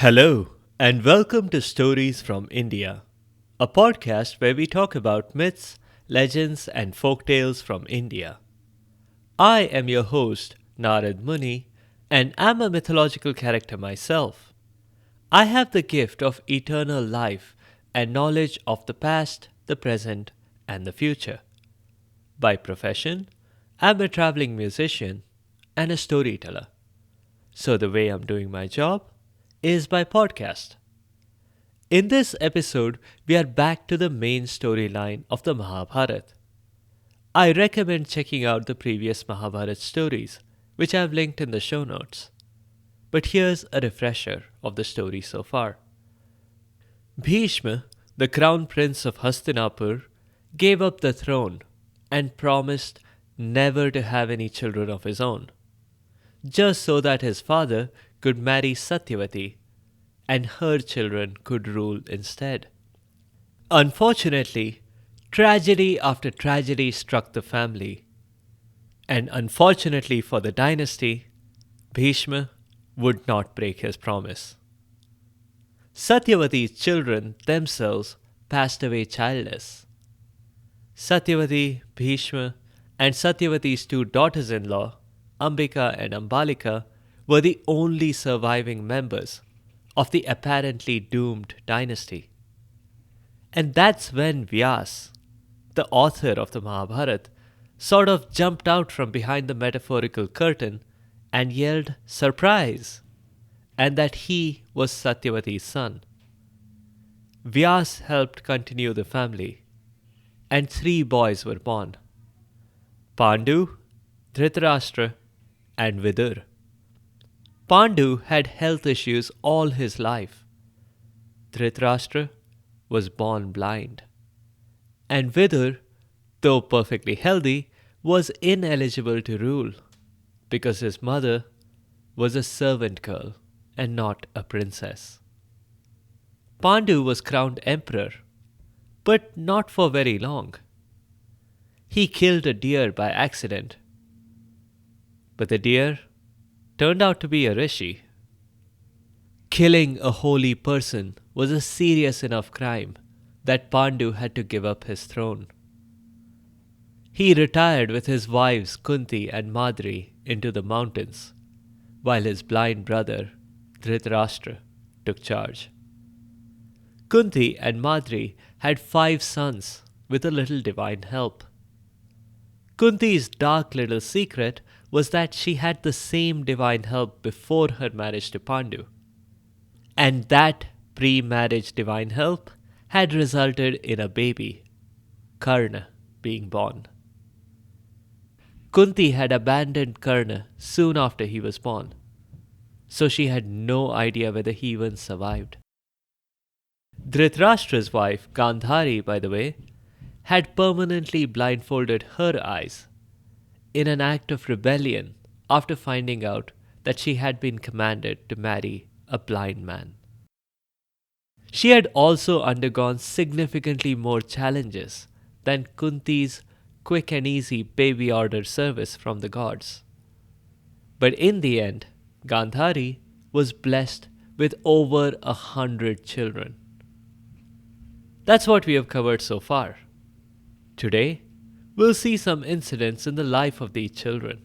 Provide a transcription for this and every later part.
Hello, and welcome to Stories from India, a podcast where we talk about myths, legends, and folk tales from India. I am your host, Narad Muni, and I'm a mythological character myself. I have the gift of eternal life and knowledge of the past, the present, and the future. By profession, I'm a traveling musician and a storyteller. So the way I'm doing my job is by podcast. In this episode, we are back to the main storyline of the Mahabharata. I recommend checking out the previous Mahabharata stories, which I've linked in the show notes. But here's a refresher of the story so far. Bhishma, the crown prince of Hastinapur, gave up the throne and promised never to have any children of his own, just so that his father could marry Satyavati and her children could rule instead. Unfortunately, tragedy after tragedy struck the family, and unfortunately for the dynasty, Bhishma would not break his promise. Satyavati's children themselves passed away childless. Satyavati, Bhishma, and Satyavati's two daughters in law, Ambika and Ambalika, were the only surviving members of the apparently doomed dynasty. And that's when Vyas, the author of the Mahabharata, sort of jumped out from behind the metaphorical curtain and yelled, "Surprise!" and that he was Satyavati's son. Vyas helped continue the family, and three boys were born: Pandu, Dhritarashtra, and Vidur. Pandu had health issues all his life. Dhritarashtra was born blind. And Vidur, though perfectly healthy, was ineligible to rule because his mother was a servant girl and not a princess. Pandu was crowned emperor, but not for very long. He killed a deer by accident, but the deer turned out to be a rishi. Killing a holy person was a serious enough crime that Pandu had to give up his throne. He retired with his wives Kunti and Madri into the mountains, while his blind brother Dhritarashtra took charge. Kunti and Madri had 5 sons with a little divine help. Kunti's dark little secret was that she had the same divine help before her marriage to Pandu. And that pre-marriage divine help had resulted in a baby, Karna, being born. Kunti had abandoned Karna soon after he was born, so she had no idea whether he even survived. Dhritarashtra's wife, Gandhari, by the way, had permanently blindfolded her eyes in an act of rebellion after finding out that she had been commanded to marry a blind man. She had also undergone significantly more challenges than Kunti's quick and easy baby order service from the gods. But in the end, Gandhari was blessed with over 100 children. That's what we have covered so far. Today, we'll see some incidents in the life of these children.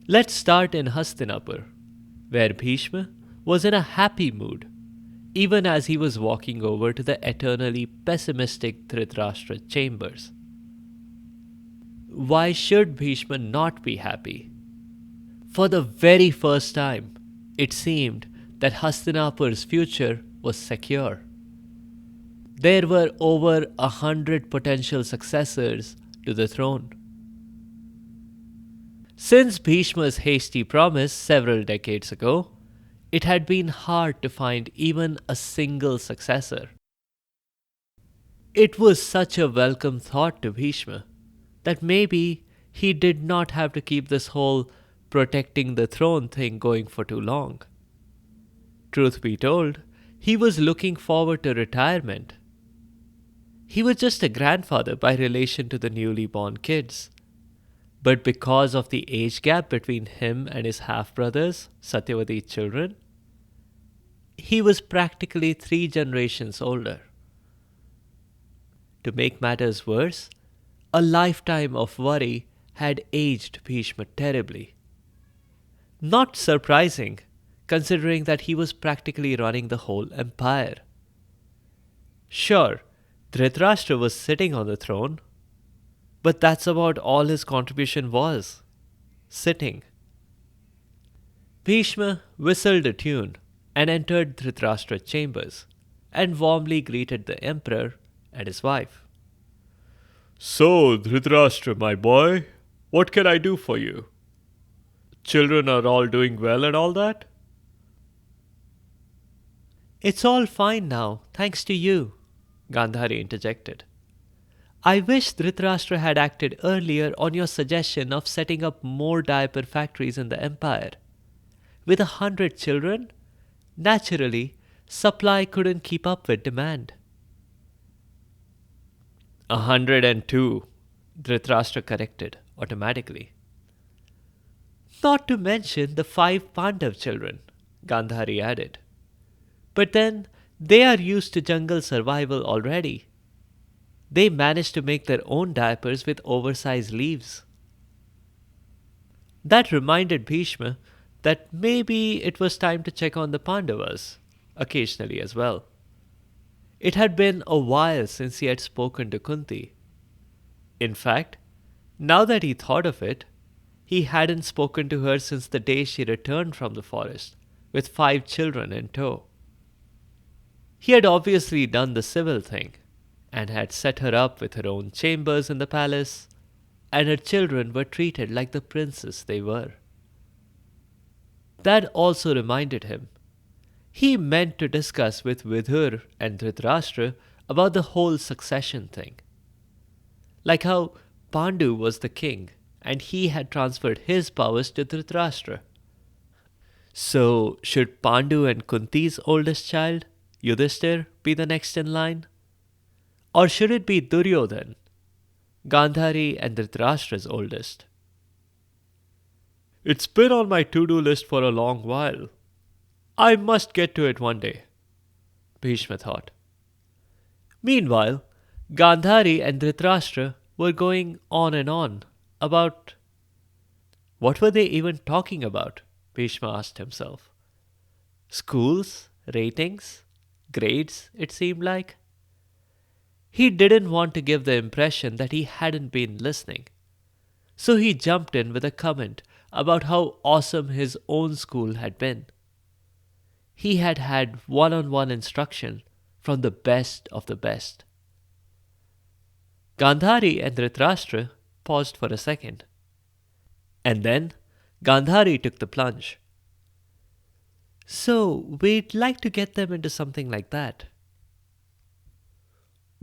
Let's start in Hastinapur, where Bhishma was in a happy mood, even as he was walking over to the eternally pessimistic Dhritarashtra chambers. Why should Bhishma not be happy? For the very first time, it seemed that Hastinapur's future was secure. There were over 100 potential successors to the throne. Since Bhishma's hasty promise several decades ago, it had been hard to find even a single successor. It was such a welcome thought to Bhishma that maybe he did not have to keep this whole protecting the throne thing going for too long. Truth be told, he was looking forward to retirement. He was just a grandfather by relation to the newly born kids. But because of the age gap between him and his half-brothers, Satyavati's children, he was practically 3 generations older. To make matters worse, a lifetime of worry had aged Bhishma terribly. Not surprising, considering that he was practically running the whole empire. Sure, Dhritarashtra was sitting on the throne, but that's about all his contribution was sitting. Bhishma whistled a tune and entered Dhritarashtra's chambers and warmly greeted the emperor and his wife. So, Dhritarashtra, my boy, what can I do for you? Children are all doing well and all that? It's all fine now, thanks to you, Gandhari interjected. I wish Dhritarashtra had acted earlier on your suggestion of setting up more diaper factories in the empire. With 100 children, naturally, supply couldn't keep up with demand. 102, Dhritarashtra corrected automatically. Not to mention the 5 Pandav children, Gandhari added. But then they are used to jungle survival already. They managed to make their own diapers with oversized leaves. That reminded Bhishma that maybe it was time to check on the Pandavas, occasionally as well. It had been a while since he had spoken to Kunti. In fact, now that he thought of it, he hadn't spoken to her since the day she returned from the forest, with 5 children in tow. He had obviously done the civil thing, and had set her up with her own chambers in the palace, and her children were treated like the princes they were. That also reminded him. He meant to discuss with Vidhur and Dhritarashtra about the whole succession thing. Like how Pandu was the king, and he had transferred his powers to Dhritarashtra. So, should Pandu and Kunti's oldest child, Yudhishthir, be the next in line? Or should it be Duryodhan, Gandhari and Dhritarashtra's oldest? It's been on my to-do list for a long while. I must get to it one day, Bhishma thought. Meanwhile, Gandhari and Dhritarashtra were going on and on about... What were they even talking about? Bhishma asked himself. Schools? Ratings? Grades, it seemed like. He didn't want to give the impression that he hadn't been listening. So he jumped in with a comment about how awesome his own school had been. He had had one-on-one instruction from the best of the best. Gandhari and Dhritarashtra paused for a second. And then Gandhari took the plunge. So, we'd like to get them into something like that.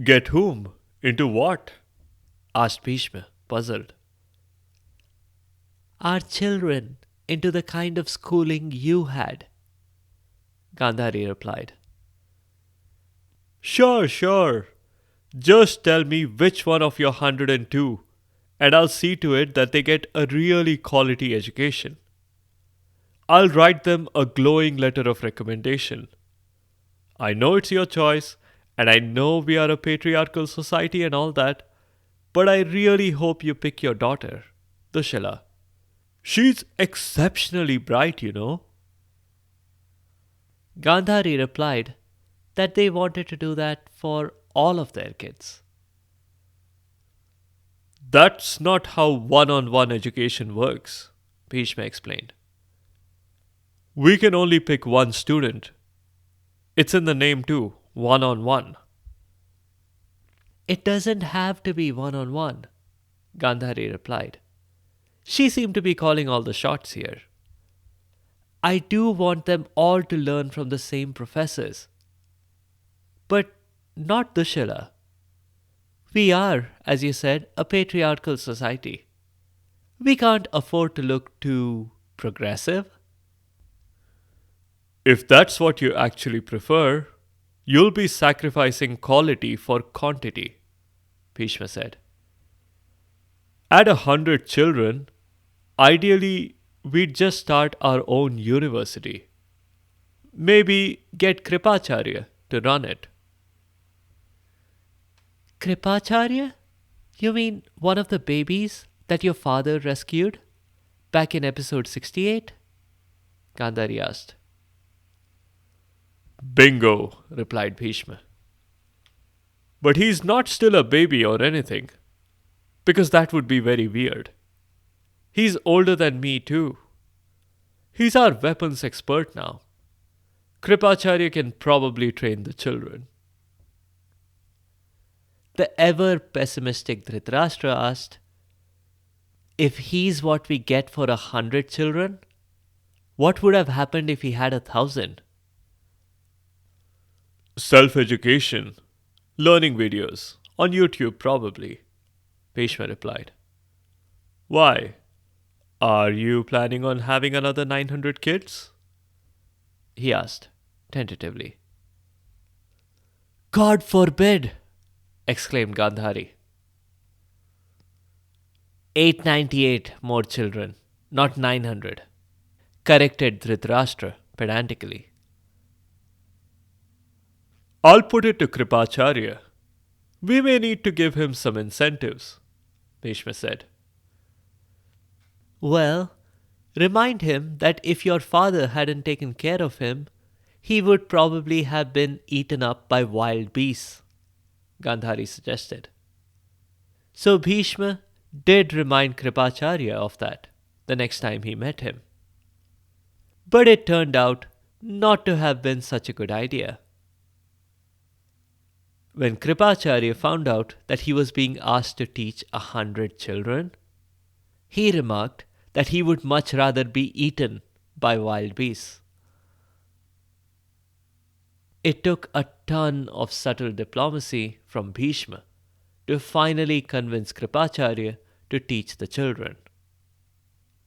Get whom? Into what? Asked Bhishma, puzzled. Our children into the kind of schooling you had, Gandhari replied. Sure. Just tell me which one of your 102, and I'll see to it that they get a really quality education. I'll write them a glowing letter of recommendation. I know it's your choice, and I know we are a patriarchal society and all that, but I really hope you pick your daughter, Dushila. She's exceptionally bright, you know. Gandhari replied that they wanted to do that for all of their kids. That's not how one-on-one education works, Bhishma explained. We can only pick one student. It's in the name too, one-on-one. It doesn't have to be one-on-one, Gandhari replied. She seemed to be calling all the shots here. I do want them all to learn from the same professors. But not Dushila. We are, as you said, a patriarchal society. We can't afford to look too progressive. If that's what you actually prefer, you'll be sacrificing quality for quantity, Bhishma said. At 100 children, ideally, we'd just start our own university. Maybe get Kripacharya to run it. Kripacharya? You mean one of the babies that your father rescued back in episode 68? Gandhari asked. Bingo, replied Bhishma. But he's not still a baby or anything, because that would be very weird. He's older than me too. He's our weapons expert now. Kripacharya can probably train the children. The ever pessimistic Dhritarashtra asked, if he's what we get for 100 children, what would have happened if he had 1,000? Self-education. Learning videos. On YouTube, probably. Bhishma replied. Why? Are you planning on having another 900 kids? He asked, tentatively. God forbid! Exclaimed Gandhari. 898 more children, not 900, corrected Dhritarashtra pedantically. I'll put it to Kripacharya. We may need to give him some incentives, Bhishma said. Well, remind him that if your father hadn't taken care of him, he would probably have been eaten up by wild beasts, Gandhari suggested. So Bhishma did remind Kripacharya of that the next time he met him. But it turned out not to have been such a good idea. When Kripacharya found out that he was being asked to teach 100 children, he remarked that he would much rather be eaten by wild beasts. It took a ton of subtle diplomacy from Bhishma to finally convince Kripacharya to teach the children.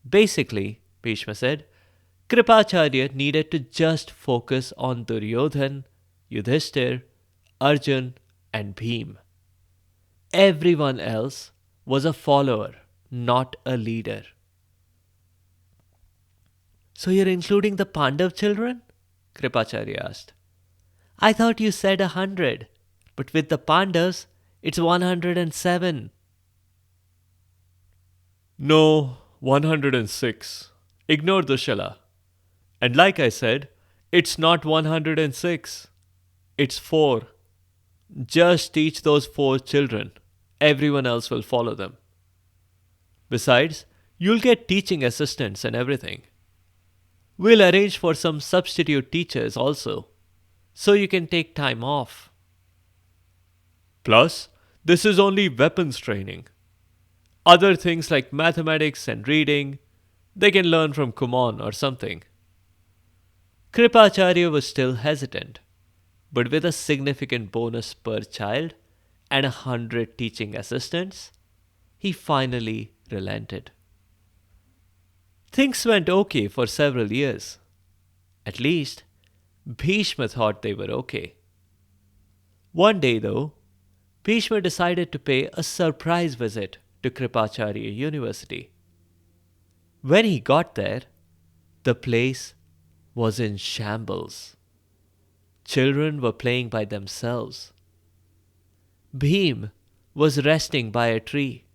Basically, Bhishma said, Kripacharya needed to just focus on Duryodhan, Yudhishthir, Arjun, and Bhim. Everyone else was a follower, not a leader. So you're including the Pandav children? Kripacharya asked. I thought you said 100, but with the Pandavas, it's 107. No, 106. Ignore Dushala. And like I said, it's not 106. It's 4. Just teach those 4 children. Everyone else will follow them. Besides, you'll get teaching assistants and everything. We'll arrange for some substitute teachers also, so you can take time off. Plus, this is only weapons training. Other things like mathematics and reading, they can learn from Kumon or something. Kripacharya was still hesitant, but with a significant bonus per child and 100 teaching assistants, he finally relented. Things went okay for several years. At least, Bhishma thought they were okay. One day, though, Bhishma decided to pay a surprise visit to Kripacharya University. When he got there, the place was in shambles. Children were playing by themselves. Bhim was resting by a tree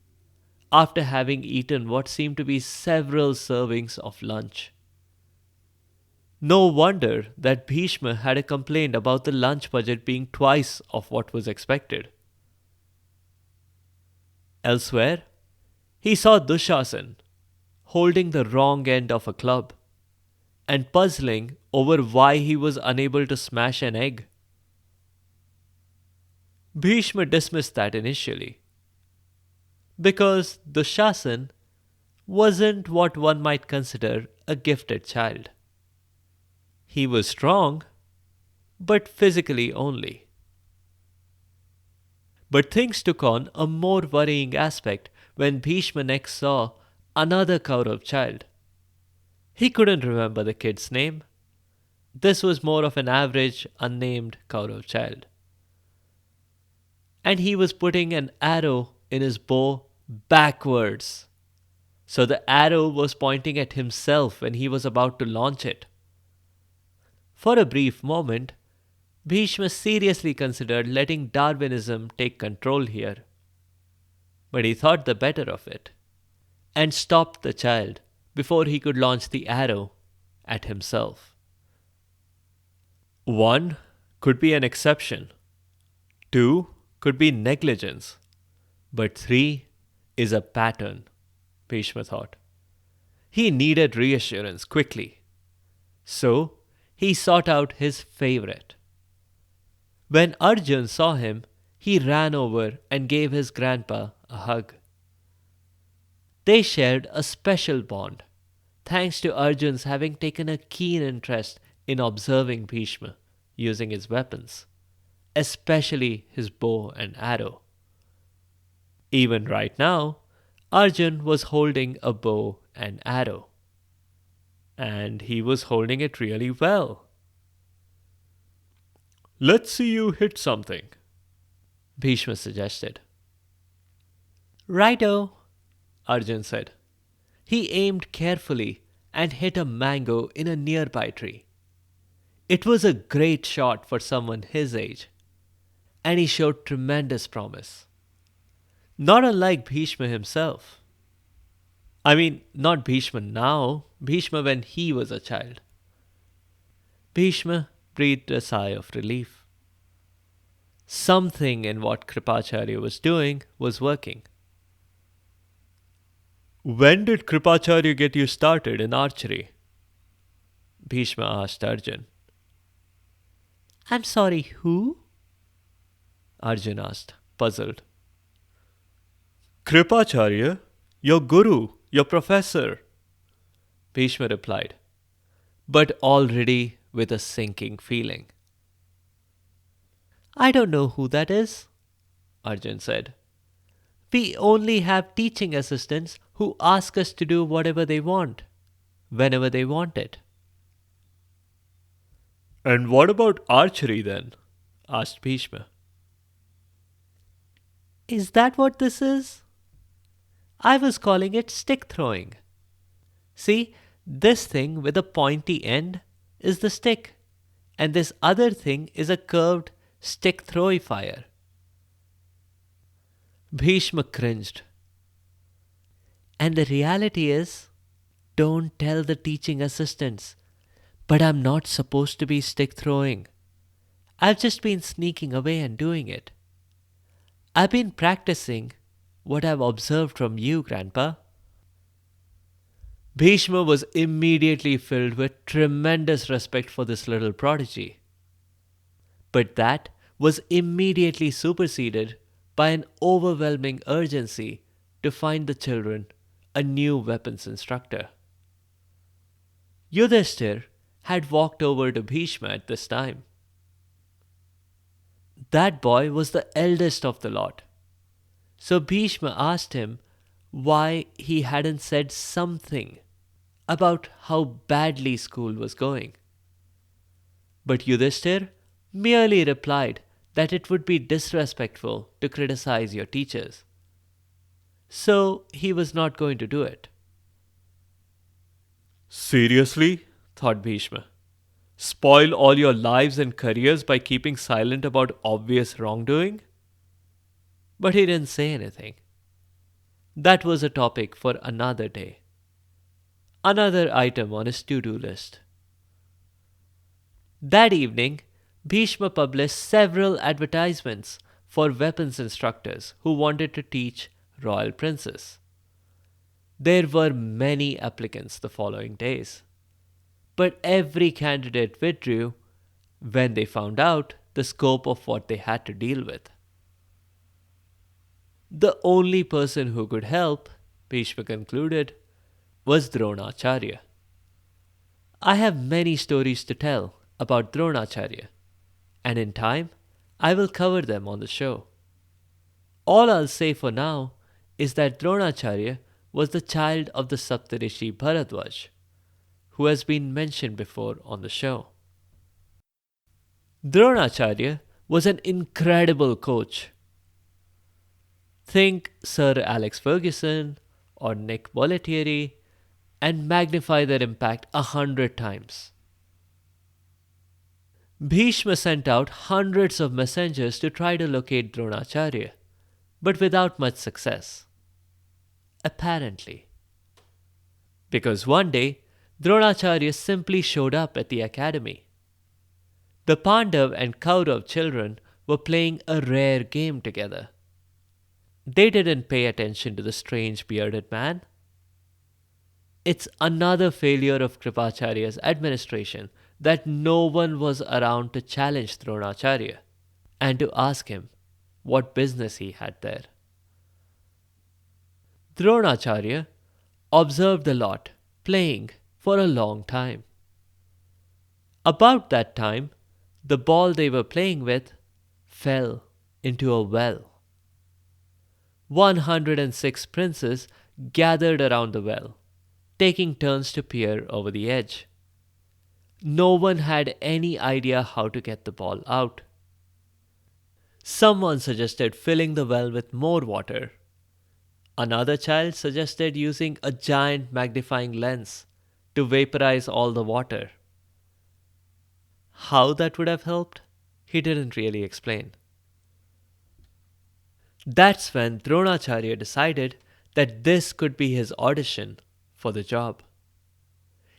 after having eaten what seemed to be several servings of lunch. No wonder that Bhishma had complained about the lunch budget being twice of what was expected. Elsewhere, he saw Dushasan holding the wrong end of a club and puzzling over why he was unable to smash an egg. Bhishma dismissed that initially, because Dushasan wasn't what one might consider a gifted child. He was strong, but physically only. But things took on a more worrying aspect when Bhishma next saw another Kaurav child. He couldn't remember the kid's name. This was more of an average, unnamed Kaurav child. And he was putting an arrow in his bow backwards. So the arrow was pointing at himself when he was about to launch it. For a brief moment, Bhishma seriously considered letting Darwinism take control here. But he thought the better of it and stopped the child before he could launch the arrow at himself. One could be an exception, two could be negligence, but three is a pattern, Bhishma thought. He needed reassurance quickly, so he sought out his favorite. When Arjun saw him, he ran over and gave his grandpa a hug. They shared a special bond, thanks to Arjun's having taken a keen interest in observing Bhishma using his weapons, especially his bow and arrow. Even right now, Arjun was holding a bow and arrow, and he was holding it really well. Let's see you hit something, Bhishma suggested. Righto, Arjun said. He aimed carefully and hit a mango in a nearby tree. It was a great shot for someone his age, and he showed tremendous promise. Not unlike Bhishma himself. I mean, not Bhishma now, Bhishma when he was a child. Bhishma breathed a sigh of relief. Something in what Kripacharya was doing was working. When did Kripacharya get you started in archery? Bhishma asked Arjun. I'm sorry, who? Arjun asked, puzzled. Kripacharya, your guru, your professor, Bhishma replied, but already with a sinking feeling. I don't know who that is, Arjun said. We only have teaching assistants who ask us to do whatever they want, whenever they want it. And what about archery then? Asked Bhishma. Is that what this is? I was calling it stick throwing. See, this thing with a pointy end is the stick, and this other thing is a curved stick throwifier. Bhishma cringed. And the reality is, don't tell the teaching assistants, but I'm not supposed to be stick throwing. I've just been sneaking away and doing it. I've been practicing what I've observed from you, Grandpa. Bhishma was immediately filled with tremendous respect for this little prodigy. But that was immediately superseded by an overwhelming urgency to find the children a new weapons instructor. Yudhishthir had walked over to Bhishma at this time. That boy was the eldest of the lot, so Bhishma asked him why he hadn't said something about how badly school was going. But Yudhishthir merely replied that it would be disrespectful to criticize your teachers. So he was not going to do it. Seriously? Thought Bhishma. Spoil all your lives and careers by keeping silent about obvious wrongdoing? But he didn't say anything. That was a topic for another day. Another item on his to-do list. That evening, Bhishma published several advertisements for weapons instructors who wanted to teach royal princes. There were many applicants the following days, but every candidate withdrew when they found out the scope of what they had to deal with. The only person who could help, Bhishma concluded, was Dronacharya. I have many stories to tell about Dronacharya, and in time I will cover them on the show. All I'll say for now is that Dronacharya was the child of the Saptarishi Bharadwaj, who has been mentioned before on the show. Dronacharya was an incredible coach. Think Sir Alex Ferguson or Nick Bollettieri and magnify their impact 100 times. Bhishma sent out hundreds of messengers to try to locate Dronacharya, but without much success. Apparently. Because one day, Dronacharya simply showed up at the academy. The Pandav and Kaurav children were playing a rare game together. They didn't pay attention to the strange bearded man. It's another failure of Kripacharya's administration that no one was around to challenge Dronacharya and to ask him what business he had there. Dronacharya observed the lot playing for a long time. About that time, the ball they were playing with fell into a well. 106 princes gathered around the well, taking turns to peer over the edge. No one had any idea how to get the ball out. Someone suggested filling the well with more water. Another child suggested using a giant magnifying lens to vaporize all the water. How that would have helped, he didn't really explain. That's when Dronacharya decided that this could be his audition for the job.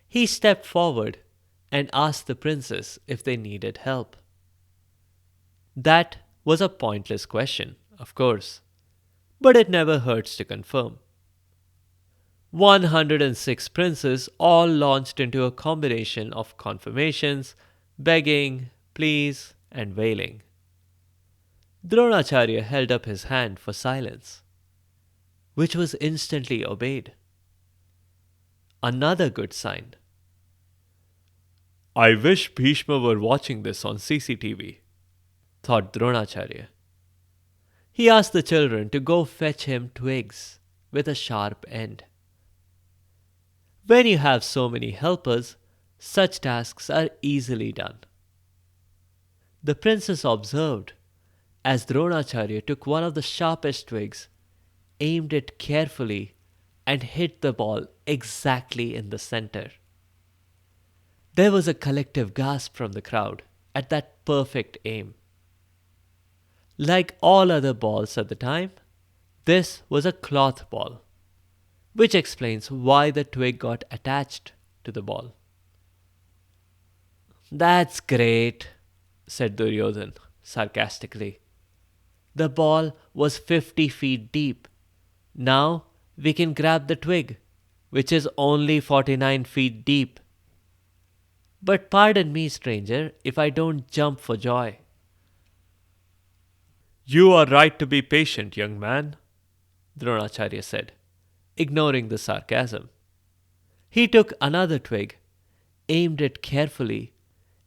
He stepped forward and asked the princes if they needed help. That was a pointless question, of course, but it never hurts to confirm. 106 princes all launched into a combination of confirmations, begging, pleas, and wailing. Dronacharya held up his hand for silence, which was instantly obeyed. Another good sign. I wish Bhishma were watching this on CCTV, thought Dronacharya. He asked the children to go fetch him twigs with a sharp end. When you have so many helpers, such tasks are easily done. The princess observed as Dronacharya took one of the sharpest twigs, aimed it carefully, and hit the ball exactly in the center. There was a collective gasp from the crowd at that perfect aim. Like all other balls at the time, this was a cloth ball, which explains why the twig got attached to the ball. That's great, said Duryodhan sarcastically. The ball was 50 feet deep. Now we can grab the twig, which is only 49 feet deep. But pardon me, stranger, if I don't jump for joy. You are right to be patient, young man, Dronacharya said, ignoring the sarcasm. He took another twig, aimed it carefully,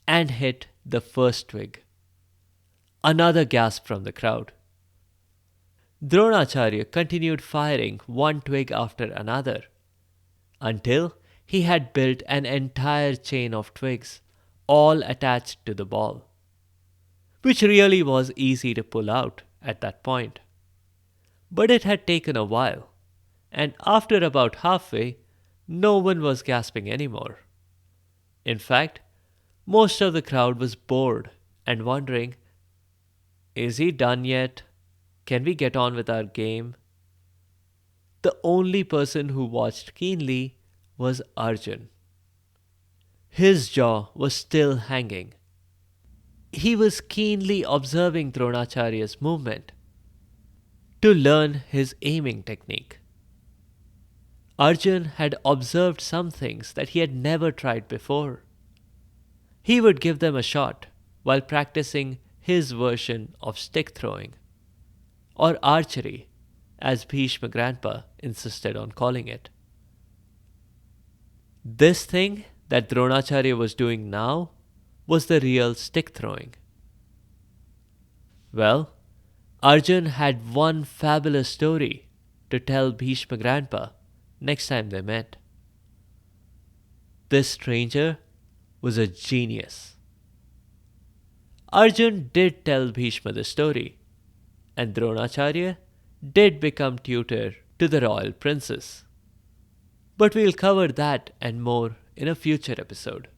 and hit the first twig. Another gasp from the crowd. Dronacharya continued firing one twig after another until he had built an entire chain of twigs, all attached to the ball, which really was easy to pull out at that point. But it had taken a while, and after about halfway, no one was gasping anymore. In fact, most of the crowd was bored and wondering, is he done yet? Can we get on with our game? The only person who watched keenly was Arjun. His jaw was still hanging. He was keenly observing Dronacharya's movement to learn his aiming technique. Arjun had observed some things that he had never tried before. He would give them a shot while practicing his version of stick throwing, or archery, as Bhishma Grandpa insisted on calling it. This thing that Dronacharya was doing now was the real stick throwing. Well, Arjun had one fabulous story to tell Bhishma Grandpa next time they met. This stranger was a genius. Arjun did tell Bhishma the story, and Dronacharya did become tutor to the royal princess. But we'll cover that and more in a future episode.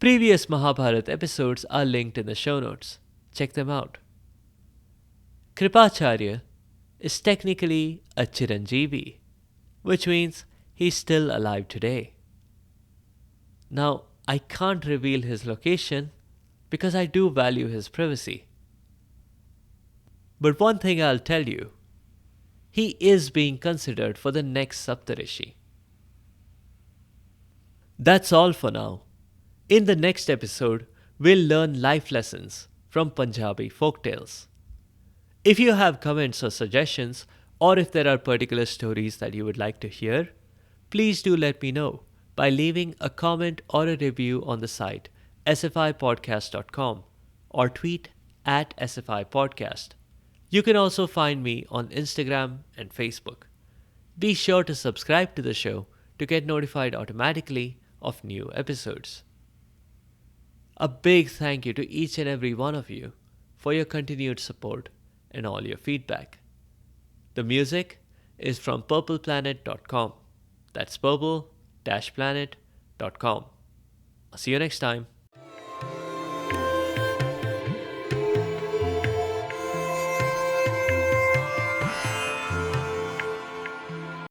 Previous Mahabharata episodes are linked in the show notes. Check them out. Kripacharya is technically a Chiranjeevi, which means he's still alive today. Now, I can't reveal his location because I do value his privacy. But one thing I'll tell you, he is being considered for the next Saptarishi. That's all for now. In the next episode, we'll learn life lessons from Punjabi folktales. If you have comments or suggestions, or if there are particular stories that you would like to hear, please do let me know by leaving a comment or a review on the site sfipodcast.com or tweet at sfipodcast. You can also find me on Instagram and Facebook. Be sure to subscribe to the show to get notified automatically of new episodes. A big thank you to each and every one of you for your continued support and all your feedback. The music is from purpleplanet.com. That's purple-planet.com. I'll see you next time.